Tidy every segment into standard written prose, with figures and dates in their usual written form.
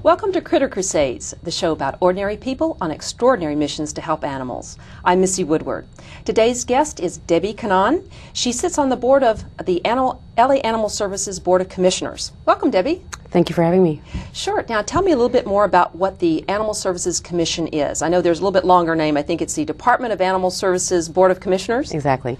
Welcome to Critter Crusades, the show about ordinary people on extraordinary missions to help animals. I'm Missy Woodward. Today's guest is Debbie Knaan. She sits on the board of the LA Animal Services Board of Commissioners. Welcome, Debbie. Thank you for having me. Sure. Now tell me a little bit more about what the Animal Services Commission is. I know there's a little bit longer name. I think it's the Department of Animal Services Board of Commissioners. Exactly.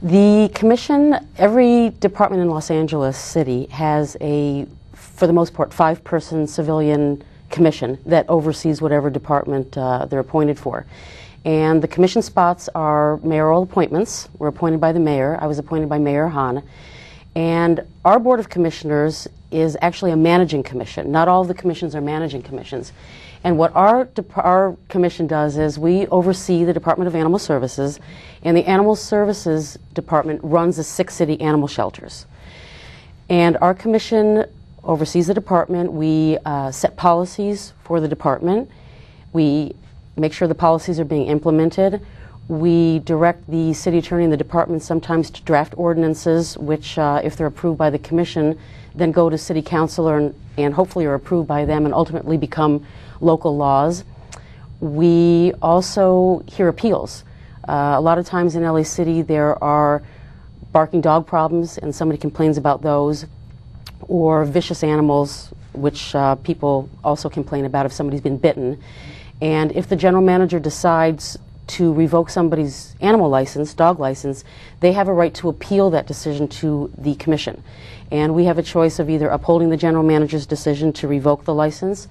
The commission, every department in Los Angeles City has a, for the most part, 5-person civilian commission that oversees whatever department they're appointed for. And the commission spots are mayoral appointments. We're appointed by the mayor. I was appointed by Mayor Hahn. And our Board of Commissioners is actually a managing commission. Not all of the commissions are managing commissions. And what our commission does is we oversee the Department of Animal Services, and the Animal Services Department runs the 6 city animal shelters. And our commission oversees the department. We set policies for the department. We make sure the policies are being implemented. We direct the city attorney and the department sometimes to draft ordinances, which, if they're approved by the commission, then go to city council and hopefully are approved by them and ultimately become local laws. We also hear appeals. A lot of times in LA City there are barking dog problems and somebody complains about those, or vicious animals, which people also complain about if somebody's been bitten. And if the general manager decides to revoke somebody's animal license, dog license, they have a right to appeal that decision to the commission. And we have a choice of either upholding the general manager's decision to revoke the license,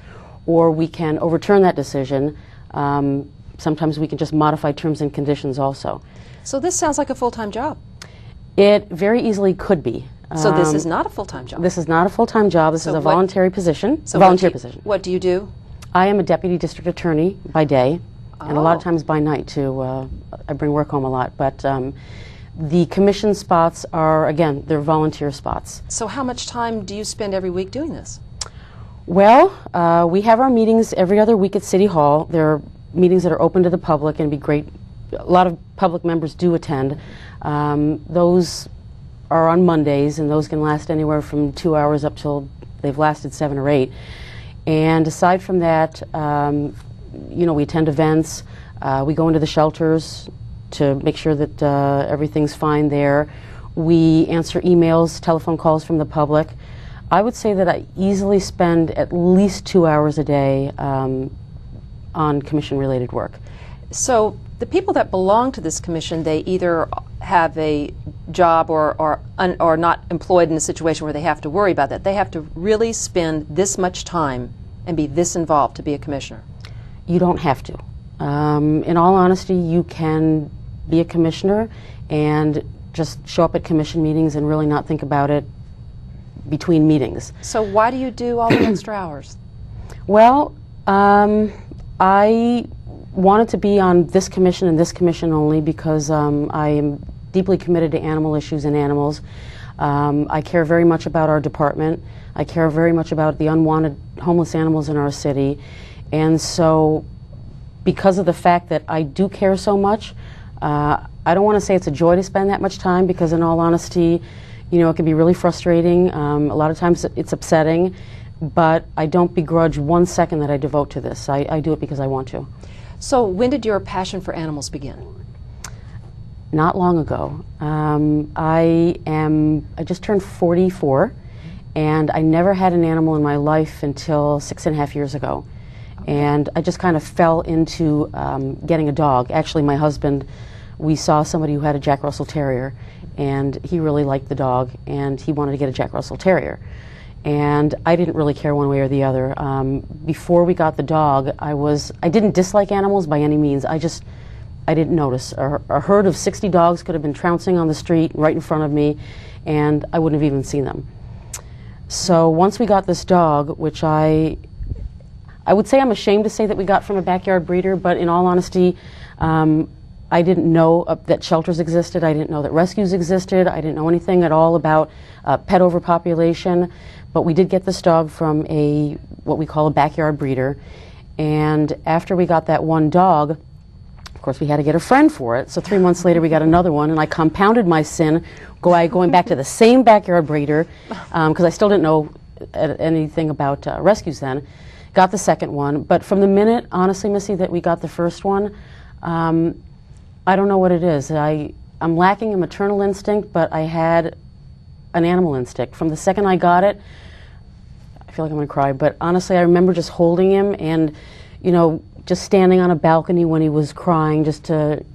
or we can overturn that decision. Sometimes we can just modify terms and conditions also. So this sounds like a full-time job. It very easily could be. So this is not a full-time job? This is not a full-time job. This is a voluntary position. So position. What do you do? I am a deputy district attorney by day, and a lot of times by night too. I bring work home a lot, but the commission spots are, again, they're volunteer spots. So how much time do you spend every week doing this? Well, we have our meetings every other week at City Hall. There are meetings that are open to the public and be great. A lot of public members do attend. Those are on Mondays, and those can last anywhere from 2 hours up till they've lasted 7 or 8. And aside from that, you know, we attend events. We go into the shelters to make sure that everything's fine there. We answer emails, telephone calls from the public. I would say that I easily spend at least 2 hours a day on commission-related work. So the people that belong to this commission, they either have a job or not employed in a situation where they have to worry about that. They have to really spend this much time and be this involved to be a commissioner. You don't have to. In all honesty, you can be a commissioner and just show up at commission meetings and really not think about it between meetings. So why do you do all the extra hours? Well, I wanted to be on this commission and this commission only because I am deeply committed to animal issues and animals. I care very much about our department. I care very much about the unwanted homeless animals in our city. And so because of the fact that I do care so much, I don't want to say it's a joy to spend that much time, because in all honesty, you know, it can be really frustrating. A lot of times it's upsetting, but I don't begrudge 1 second that I devote to this. I do it because I want to. So when did your passion for animals begin? Not long ago. I just turned 44, and I never had an animal in my life until 6.5 years ago. And I just kind of fell into getting a dog. Actually, my husband, we saw somebody who had a Jack Russell Terrier, and he really liked the dog, and he wanted to get a Jack Russell Terrier. And I didn't really care one way or the other. Before we got the dog, I didn't dislike animals by any means. I didn't notice. A herd of 60 dogs could have been trouncing on the street right in front of me, and I wouldn't have even seen them. So once we got this dog, which I would say I'm ashamed to say that we got from a backyard breeder, but in all honesty, I didn't know that shelters existed. I didn't know that rescues existed. I didn't know anything at all about pet overpopulation. But we did get this dog from what we call a backyard breeder. And after we got that one dog, of course, we had to get a friend for it. So 3 months later, we got another one, and I compounded my sin going back to the same backyard breeder, because I still didn't know anything about rescues then. got the second one. But from the minute, honestly, Missy, that we got the first one, I don't know what it is. I'm lacking a maternal instinct, but I had an animal instinct. From the second I got it, I feel like I'm going to cry, but honestly, I remember just holding him and, you know, just standing on a balcony when he was crying just to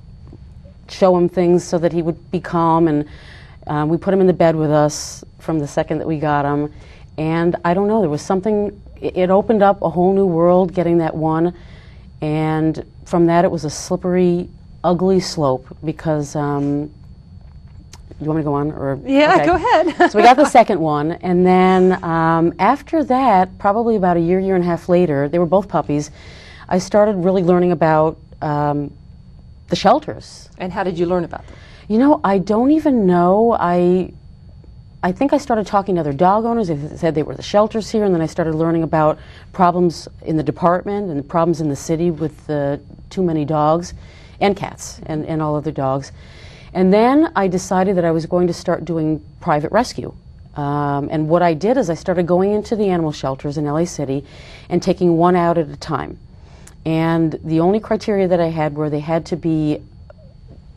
show him things so that he would be calm. And we put him in the bed with us from the second that we got him. And I don't know, there was something, it opened up a whole new world getting that one. And from that, it was a slippery, ugly slope because, you want me to go on? Or, yeah, okay. Go ahead. So we got the second one, and then after that, probably about a year and a half later, they were both puppies, I started really learning about the shelters. And how did you learn about them? You know, I don't even know. I think I started talking to other dog owners. They said they were the shelters here, and then I started learning about problems in the department and problems in the city with too many dogs and cats and all other dogs. And then I decided that I was going to start doing private rescue. And what I did is I started going into the animal shelters in LA City and taking one out at a time. And the only criteria that I had were they had to be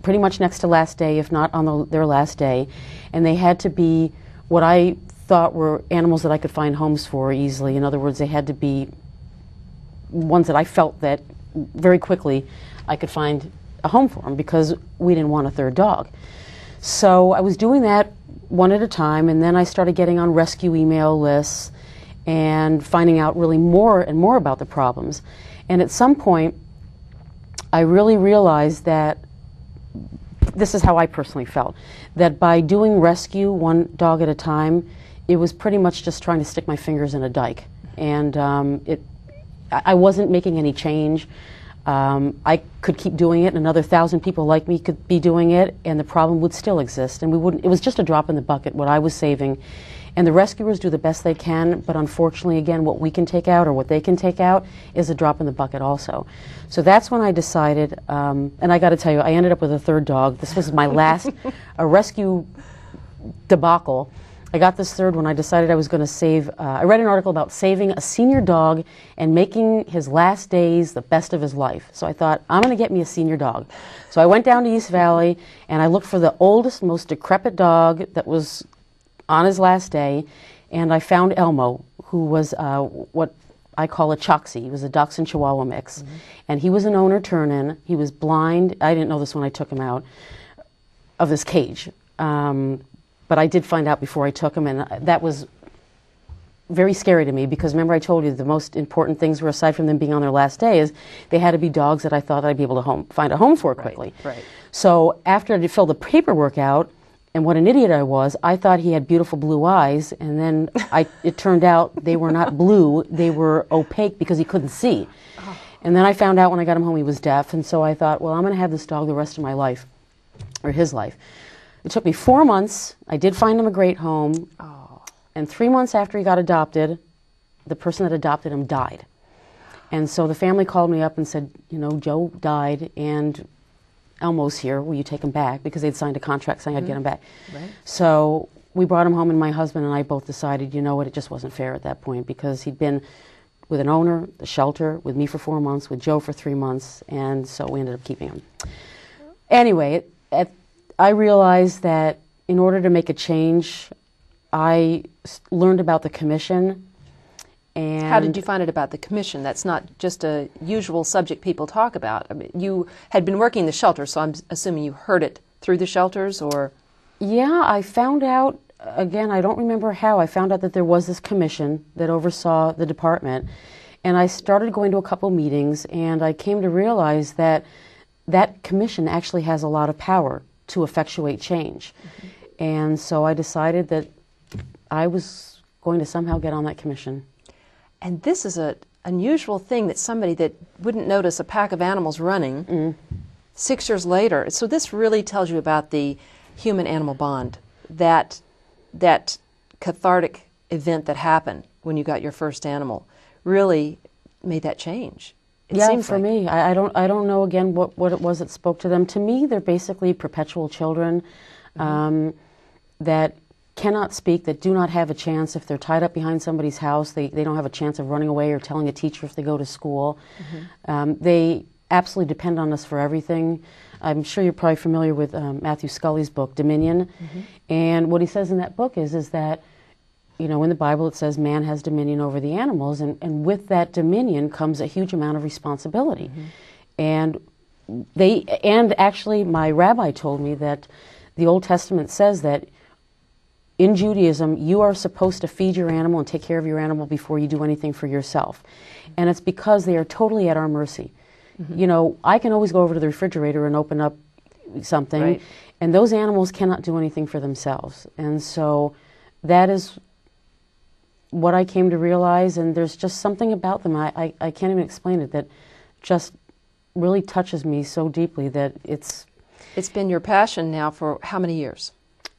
pretty much next to last day, if not on their last day. And they had to be what I thought were animals that I could find homes for easily. In other words, they had to be ones that I felt that very quickly I could find a home for them because we didn't want a third dog. So I was doing that one at a time, and then I started getting on rescue email lists and finding out really more and more about the problems. And at some point, I really realized that this is how I personally felt, that by doing rescue one dog at a time, it was pretty much just trying to stick my fingers in a dike. And I wasn't making any change. I could keep doing it, and another 1,000 people like me could be doing it, and the problem would still exist. And we wouldn't. It was just a drop in the bucket, what I was saving. And the rescuers do the best they can, but unfortunately, again, what we can take out or what they can take out is a drop in the bucket also. So that's when I decided, and I got to tell you, I ended up with a third dog. This was my last a rescue debacle. I got this third one. I decided I was going to save, I read an article about saving a senior dog and making his last days the best of his life. So I thought, I'm going to get me a senior dog. So I went down to East Valley and I looked for the oldest, most decrepit dog that was on his last day, and I found Elmo, who was what I call a Choxie. He was a Dachshund Chihuahua mix. Mm-hmm. And he was an owner turn-in. He was blind. I didn't know this when I took him out of his cage. But I did find out before I took him, and that was very scary to me because remember I told you the most important things were, aside from them being on their last day, is they had to be dogs that I thought I'd be able to find a home for quickly. Right. So after I filled the paperwork out, and what an idiot I was, I thought he had beautiful blue eyes, and then it turned out they were not blue, they were opaque because he couldn't see. Oh. And then I found out when I got him home he was deaf, and so I thought, well, I'm going to have this dog the rest of my life, or his life. It took me 4 months. I did find him a great home. Oh. And 3 months after he got adopted, the person that adopted him died. And so the family called me up and said, you know, Joe died and Elmo's here. Will you take him back? Because they'd signed a contract saying I'd get him back. Right. So we brought him home, and my husband and I both decided, you know what, it just wasn't fair at that point because he'd been with an owner, the shelter, with me for 4 months, with Joe for 3 months, and so we ended up keeping him. Anyway, I realized that in order to make a change, I learned about the commission. And how did you find out about the commission? That's not just a usual subject people talk about. I mean, you had been working the shelter, so I'm assuming you heard it through the shelters, or? Yeah, I found out, again, I don't remember how, I found out that there was this commission that oversaw the department, and I started going to a couple meetings, and I came to realize that that commission actually has a lot of power to effectuate change. Mm-hmm. And so I decided that I was going to somehow get on that commission. And this is an unusual thing that somebody that wouldn't notice a pack of animals running 6 years later. So this really tells you about the human-animal bond, that cathartic event that happened when you got your first animal really made that change. It seems for like. me, I don't know again what it was that spoke to them. To me, they're basically perpetual children that cannot speak, that do not have a chance if they're tied up behind somebody's house. They don't have a chance of running away or telling a teacher if they go to school. They absolutely depend on us for everything. I'm sure you're probably familiar with Matthew Scully's book, Dominion. And what he says in that book is that, you know, in the Bible it says man has dominion over the animals, and with that dominion comes a huge amount of responsibility. And actually my rabbi told me that the Old Testament says that in Judaism, you are supposed to feed your animal and take care of your animal before you do anything for yourself. And it's because they are totally at our mercy. You know, I can always go over to the refrigerator and open up something, and those animals cannot do anything for themselves. And so that is what I came to realize, and there's just something about them, I can't even explain it, that just really touches me so deeply that it's... It's been your passion now for how many years?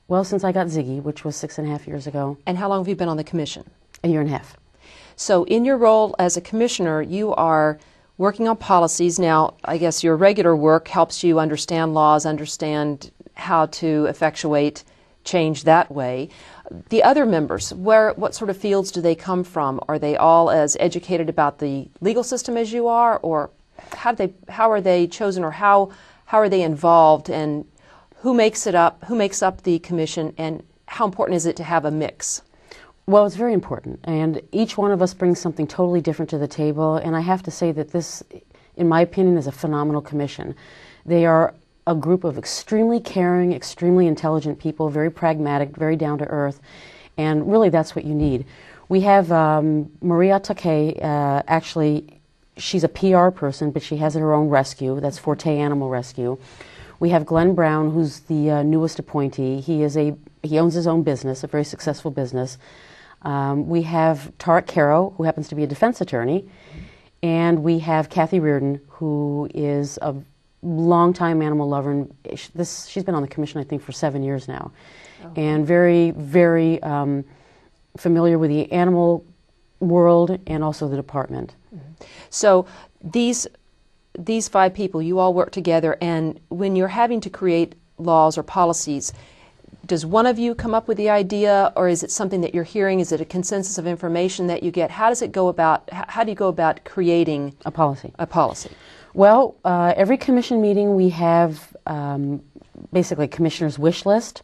Well, since I got Ziggy, which was 6.5 years ago. And how long have you been on the commission? 1.5 years. So in your role as a commissioner, you are working on policies. Now, I guess your regular work helps you understand laws, understand how to effectuate change that way. The other members, what sort of fields do they come from? Are they all as educated about the legal system as you are, or how are they chosen, or how are they involved, and who makes up the commission, and how important is it to have a mix? Well, it's very important, and each one of us brings something totally different to the table, and I have to say that this, in my opinion, is a phenomenal commission. They are a group of extremely caring, extremely intelligent people, very pragmatic, very down to earth, and really that's what you need. We have Maria Takei, actually, she's a PR person, but she has her own rescue, that's Forte Animal Rescue. We have Glenn Brown, who's the newest appointee. He owns his own business, a very successful business. We have Tarek Caro, who happens to be a defense attorney, and we have Kathy Reardon, who is a longtime animal lover, and she's been on the commission, I think, for 7 years now, and very, very familiar with the animal world and also the department. So these 5 people, you all work together, and when you're having to create laws or policies, does one of you come up with the idea, or is it something that you're hearing? Is it a consensus of information that you get? How do you go about creating a policy? Well, every commission meeting we have basically a commissioner's wish list,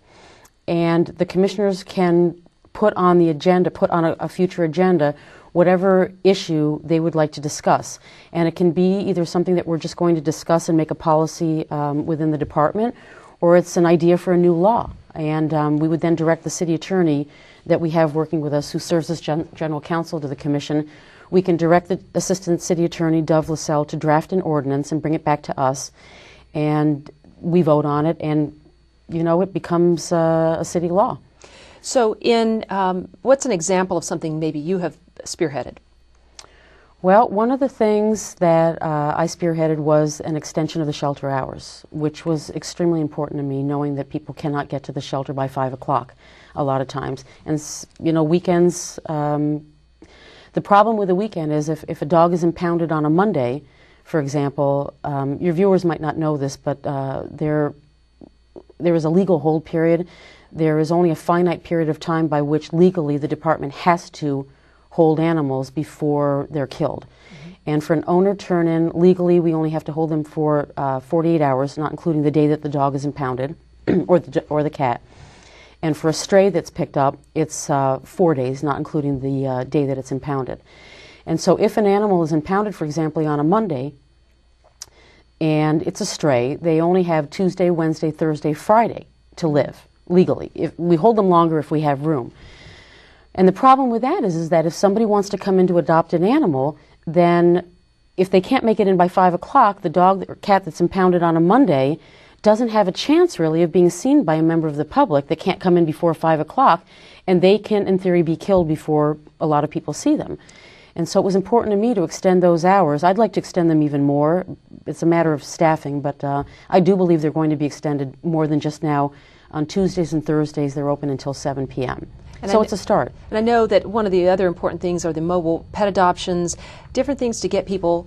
and the commissioners can put on the agenda, put on a future agenda, whatever issue they would like to discuss. And it can be either something that we're just going to discuss and make a policy within the department, or it's an idea for a new law. And we would then direct the city attorney that we have working with us, who serves as general counsel to the commission. We can direct the assistant city attorney, Dove Lascelle, to draft an ordinance and bring it back to us, and we vote on it, and you know, it becomes a city law. So what's an example of something maybe you have spearheaded? Well, one of the things that I spearheaded was an extension of the shelter hours, which was extremely important to me, knowing that people cannot get to the shelter by 5 o'clock a lot of times. And, you know, weekends, the problem with the weekend is if a dog is impounded on a Monday, for example, your viewers might not know this, but there is a legal hold period. There is only a finite period of time by which legally the department has to hold animals before they're killed. And for an owner turn-in, legally we only have to hold them for 48 hours, not including the day that the dog is impounded, or the cat. And for a stray that's picked up, it's 4 days, not including the day that it's impounded. And so if an animal is impounded, for example, on a Monday, and it's a stray, they only have Tuesday, Wednesday, Thursday, Friday to live, legally. We hold them longer if we have room. And the problem with that is that if somebody wants to come in to adopt an animal, then if they can't make it in by 5 o'clock, the dog or cat that's impounded on a Monday doesn't have a chance, really, of being seen by a member of the public that can't come in before 5 o'clock, and they can, in theory, be killed before a lot of people see them. And so it was important to me to extend those hours. I'd like to extend them even more. It's a matter of staffing, but I do believe they're going to be extended more than just now. On Tuesdays and Thursdays, they're open until 7 p.m. So it's a start. And I know that one of the other important things are the mobile pet adoptions, different things to get people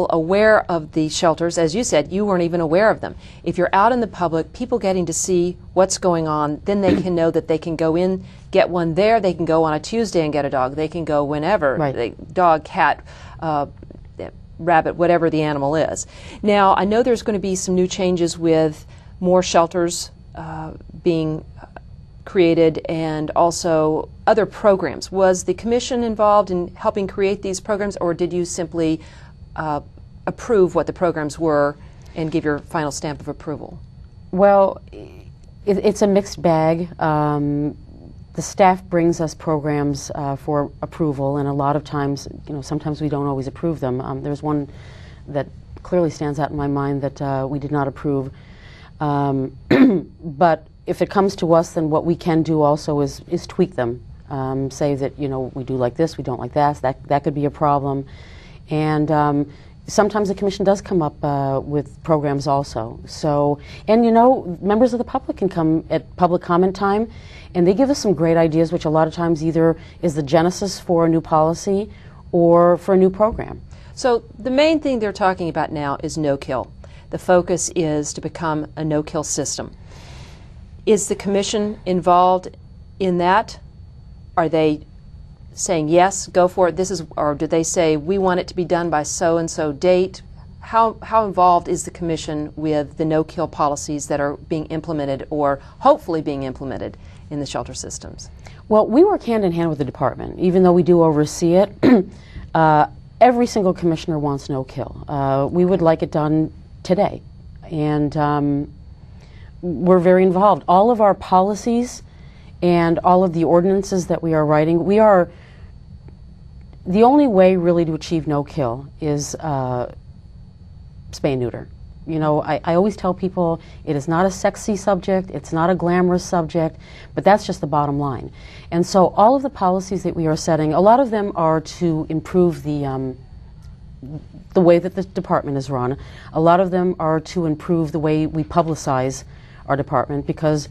aware of the shelters. As you said, you weren't even aware of them. If you're out in the public, people getting to see what's going on, then they can know that they can go in, get one there. They can go on a Tuesday and get a dog. They can go whenever, right. Dog, cat, rabbit, whatever the animal is. Now, I know there's going to be some new changes with more shelters being created and also other programs. Was the Commission involved in helping create these programs, or did you simply approve what the programs were and give your final stamp of approval? Well, it's a mixed bag. The staff brings us programs for approval, and a lot of times, sometimes we don't always approve them. There's one that clearly stands out in my mind that we did not approve. But if it comes to us, then what we can do also is tweak them. Say that, we do like this, we don't like that. That could be a problem. And sometimes the Commission does come up with programs also. So, and members of the public can come at public comment time, and they give us some great ideas, which a lot of times either is the genesis for a new policy or for a new program. So the main thing they're talking about now is no-kill. The focus is to become a no-kill system. Is the Commission involved in that? Are they saying yes, go for it? Or do they say we want it to be done by so-and-so date? How involved is the Commission with the no-kill policies that are being implemented or hopefully being implemented in the shelter systems? Well, we work hand in hand with the department, even though we do oversee it. Every single commissioner wants no-kill. We would like it done today, and we're very involved. All of our policies and all of the ordinances that we are writing, the only way really to achieve no-kill is spay and neuter. I always tell people it is not a sexy subject, it's not a glamorous subject, but that's just the bottom line. And so all of the policies that we are setting, a lot of them are to improve the way that the department is run. A lot of them are to improve the way we publicize our department, because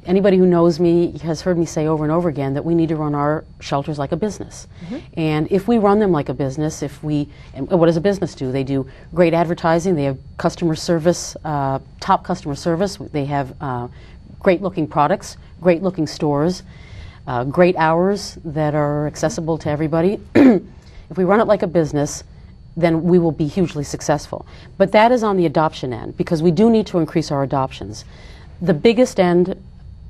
anybody who knows me has heard me say over and over again that we need to run our shelters like a business. Mm-hmm. And if we run them like a business, and what does a business do? They do great advertising, they have customer service, top customer service, they have great looking products, great looking stores, great hours that are accessible to everybody. If we run it like a business, then we will be hugely successful. But that is on the adoption end, because we do need to increase our adoptions. The biggest end,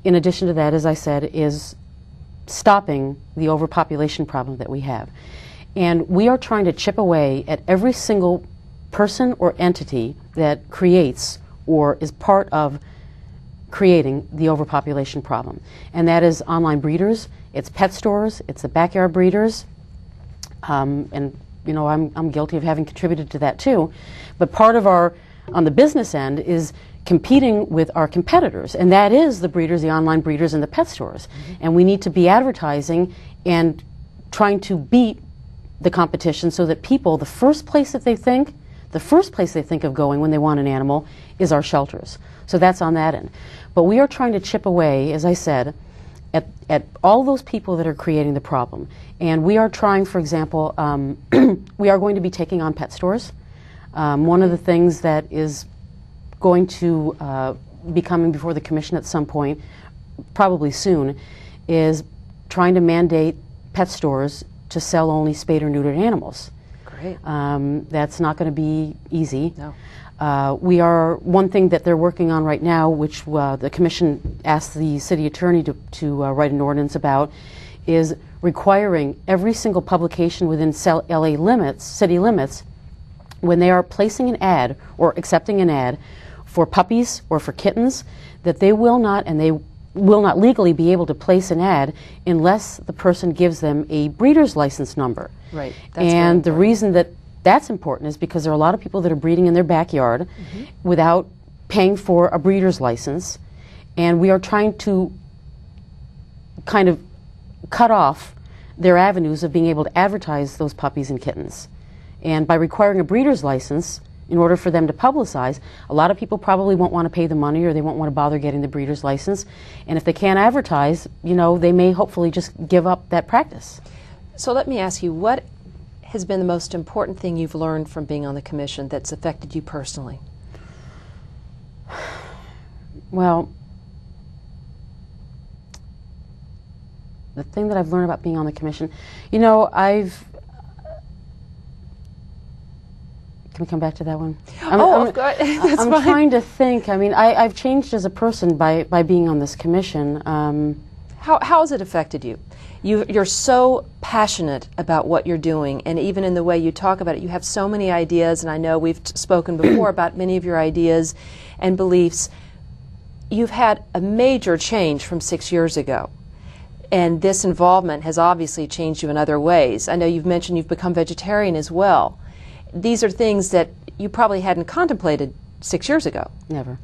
in addition to that, as I said, is stopping the overpopulation problem that we have. And we are trying to chip away at every single person or entity that creates or is part of creating the overpopulation problem. And that is online breeders, it's pet stores, it's the backyard breeders, and I'm guilty of having contributed to that too. But part of on the business end, is competing with our competitors, and that is the breeders, the online breeders, and the pet stores. Mm-hmm. And we need to be advertising and trying to beat the competition so that people, the first place they think of going when they want an animal is our shelters. So that's on that end. But we are trying to chip away, as I said, at all those people that are creating the problem. And we are trying, for example, we are going to be taking on pet stores. One of the things that is going to be coming before the Commission at some point, probably soon, is trying to mandate pet stores to sell only spayed or neutered animals. Great. That's not going to be easy. No. One thing that they're working on right now, which the Commission asked the City Attorney to write an ordinance about, is requiring every single publication within LA limits, city limits, when they are placing an ad or accepting an ad for puppies or for kittens, that they will not legally be able to place an ad unless the person gives them a breeder's license number. Right. And the reason that that's important is because there are a lot of people that are breeding in their backyard mm-hmm. without paying for a breeder's license, and we are trying to kind of cut off their avenues of being able to advertise those puppies and kittens. And by requiring a breeder's license, in order for them to publicize, a lot of people probably won't want to pay the money, or they won't want to bother getting the breeder's license. And if they can't advertise, you know, they may hopefully just give up that practice. So let me ask you, what has been the most important thing you've learned from being on the commission that's affected you personally? Well, the thing that I've learned about being on the commission, you know, can we come back to that one? I'm fine. Trying to think. I mean, I've changed as a person by being on this commission. How has it affected you? You're so passionate about what you're doing, and even in the way you talk about it, you have so many ideas, and I know we've spoken before about many of your ideas and beliefs. You've had a major change from 6 years ago, and this involvement has obviously changed you in other ways. I know you've mentioned you've become vegetarian as well. These are things that you probably hadn't contemplated 6 years ago. Never.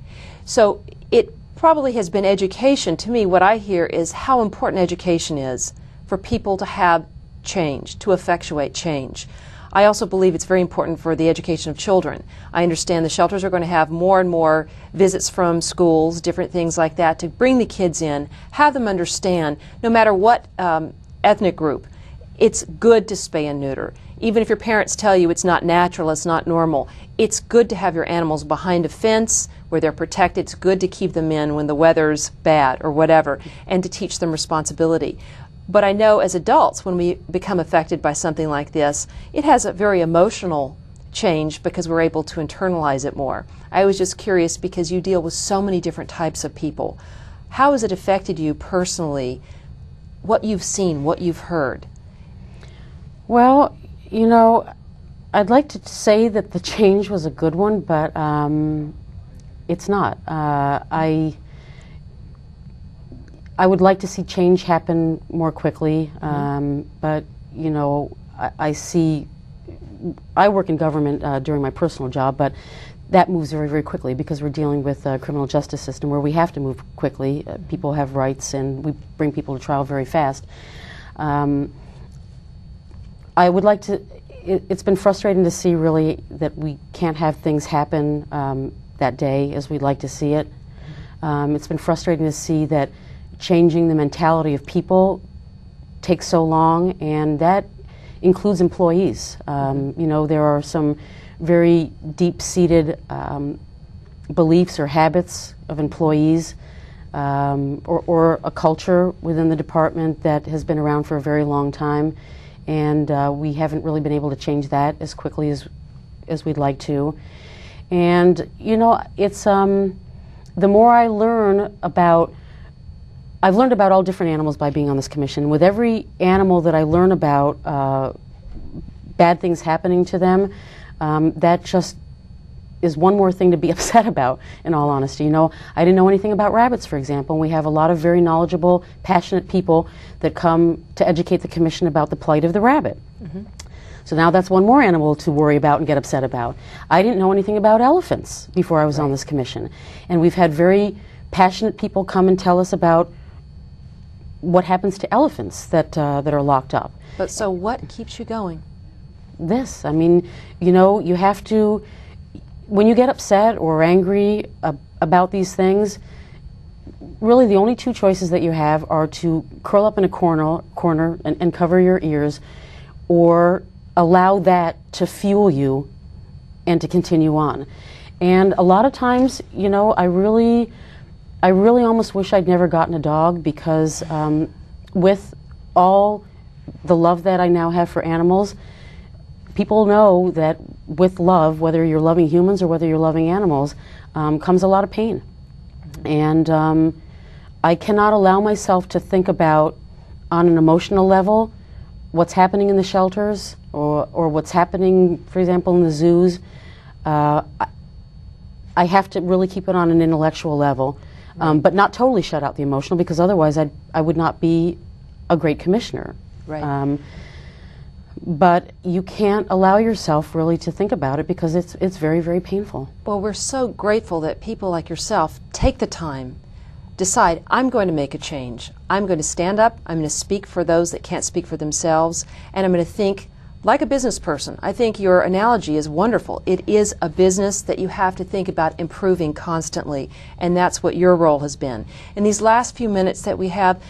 So it probably has been education. To me, what I hear is how important education is for people to have change, to effectuate change. I also believe it's very important for the education of children. I understand the shelters are going to have more and more visits from schools, different things like that, to bring the kids in, have them understand, no matter what ethnic group, it's good to spay and neuter. Even if your parents tell you it's not natural, it's not normal, it's good to have your animals behind a fence where they're protected. It's good to keep them in when the weather's bad or whatever, and to teach them responsibility. But I know as adults, when we become affected by something like this, it has a very emotional change because we're able to internalize it more. I was just curious because you deal with so many different types of people. How has it affected you personally, what you've seen, what you've heard? Well, you know, I'd like to say that the change was a good one, but it's not. I would like to see change happen more quickly, but, you know, I work in government during my personal job, but that moves very, very quickly because we're dealing with a criminal justice system where we have to move quickly. People have rights, and we bring people to trial very fast. I would like to, it's been frustrating to see really that we can't have things happen that day as we'd like to see it. It's been frustrating to see that changing the mentality of people takes so long, and that includes employees. You know, there are some very deep-seated beliefs or habits of employees or a culture within the department that has been around for a very long time, and we haven't really been able to change that as quickly as we'd like to. And, you know, it's the more I learn about, I've learned about all different animals by being on this commission. With every animal that I learn about bad things happening to them, that just is one more thing to be upset about, in all honesty. You know, I didn't know anything about rabbits, for example, and we have a lot of very knowledgeable, passionate people that come to educate the commission about the plight of the rabbit. So now that's one more animal to worry about and get upset about. I didn't know anything about elephants before I was on this commission, and we've had very passionate people come and tell us about what happens to elephants that are locked up. But so what keeps you going? This. I mean, you know, you have to, when you get upset or angry about these things, really the only two choices that you have are to curl up in a corner and cover your ears, or allow that to fuel you and to continue on. And a lot of times, you know, I really almost wish I'd never gotten a dog, because with all the love that I now have for animals, people know that with love, whether you're loving humans or whether you're loving animals, comes a lot of pain. And I cannot allow myself to think about, on an emotional level, what's happening in the shelters or what's happening, for example, in the zoos. I have to really keep it on an intellectual level. But not totally shut out the emotional, because otherwise I would not be a great commissioner. Right. But you can't allow yourself really to think about it, because it's very, very painful. Well, we're so grateful that people like yourself take the time, decide, I'm going to make a change. I'm going to stand up, I'm going to speak for those that can't speak for themselves, and I'm going to think like a business person, I think your analogy is wonderful. It is a business that you have to think about improving constantly, and that's what your role has been. In these last few minutes that we have,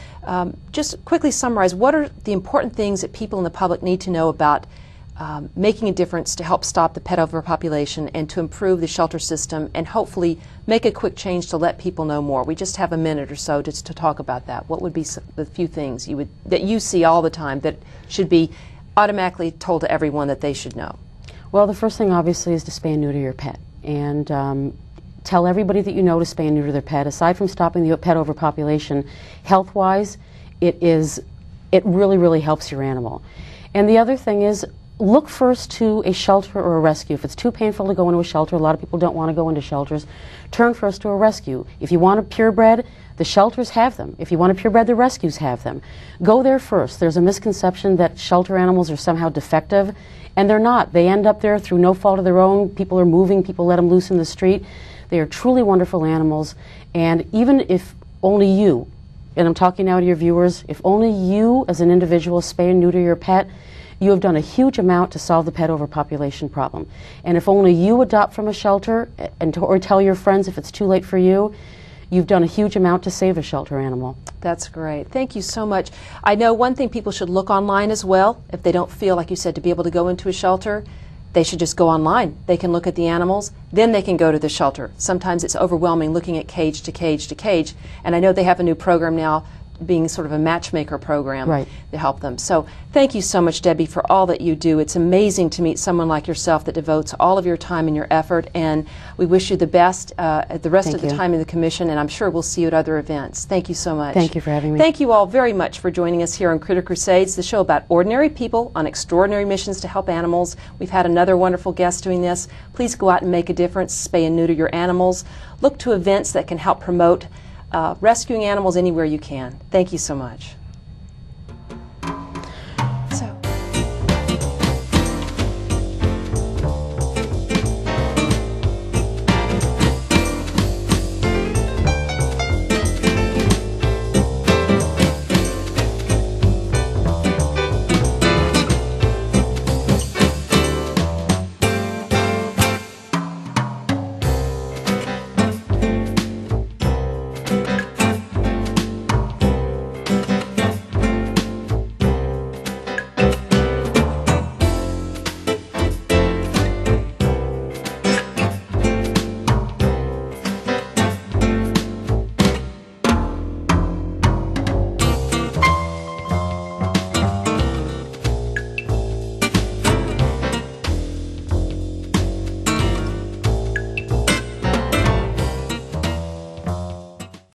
just quickly summarize, what are the important things that people in the public need to know about making a difference to help stop the pet overpopulation and to improve the shelter system and hopefully make a quick change to let people know more? We just have a minute or so just to talk about that. What would be the few things that you see all the time that should be automatically told to everyone that they should know? Well, the first thing obviously is to spay and neuter your pet, and tell everybody that you know to spay and neuter their pet. Aside from stopping the pet overpopulation, health-wise, it really, really helps your animal. And the other thing is, look first to a shelter or a rescue. If it's too painful to go into a shelter, a lot of people don't want to go into shelters, turn first to a rescue. If you want a purebred, the shelters have them. If you want a purebred, the rescues have them. Go there first. There's a misconception that shelter animals are somehow defective, and they're not. They end up there through no fault of their own. People are moving, people let them loose in the street. They are truly wonderful animals, and even if only you, and I'm talking now to your viewers, if only you as an individual spay and neuter your pet, you have done a huge amount to solve the pet overpopulation problem. And if only you adopt from a shelter or tell your friends if it's too late for you, you've done a huge amount to save a shelter animal. That's great. Thank you so much. I know one thing, people should look online as well. If they don't feel, like you said, to be able to go into a shelter, they should just go online. They can look at the animals, then they can go to the shelter. Sometimes it's overwhelming looking at cage to cage to cage, and I know they have a new program now being sort of a matchmaker program to help them. So thank you so much, Debbie, for all that you do. It's amazing to meet someone like yourself that devotes all of your time and your effort, and we wish you the best at the rest of the time in the Commission, and I'm sure we'll see you at other events. Thank you so much. Thank you for having me. Thank you all very much for joining us here on Critter Crusades, the show about ordinary people on extraordinary missions to help animals. We've had another wonderful guest doing this. Please go out and make a difference. Spay and neuter your animals. Look to events that can help promote rescuing animals anywhere you can. Thank you so much.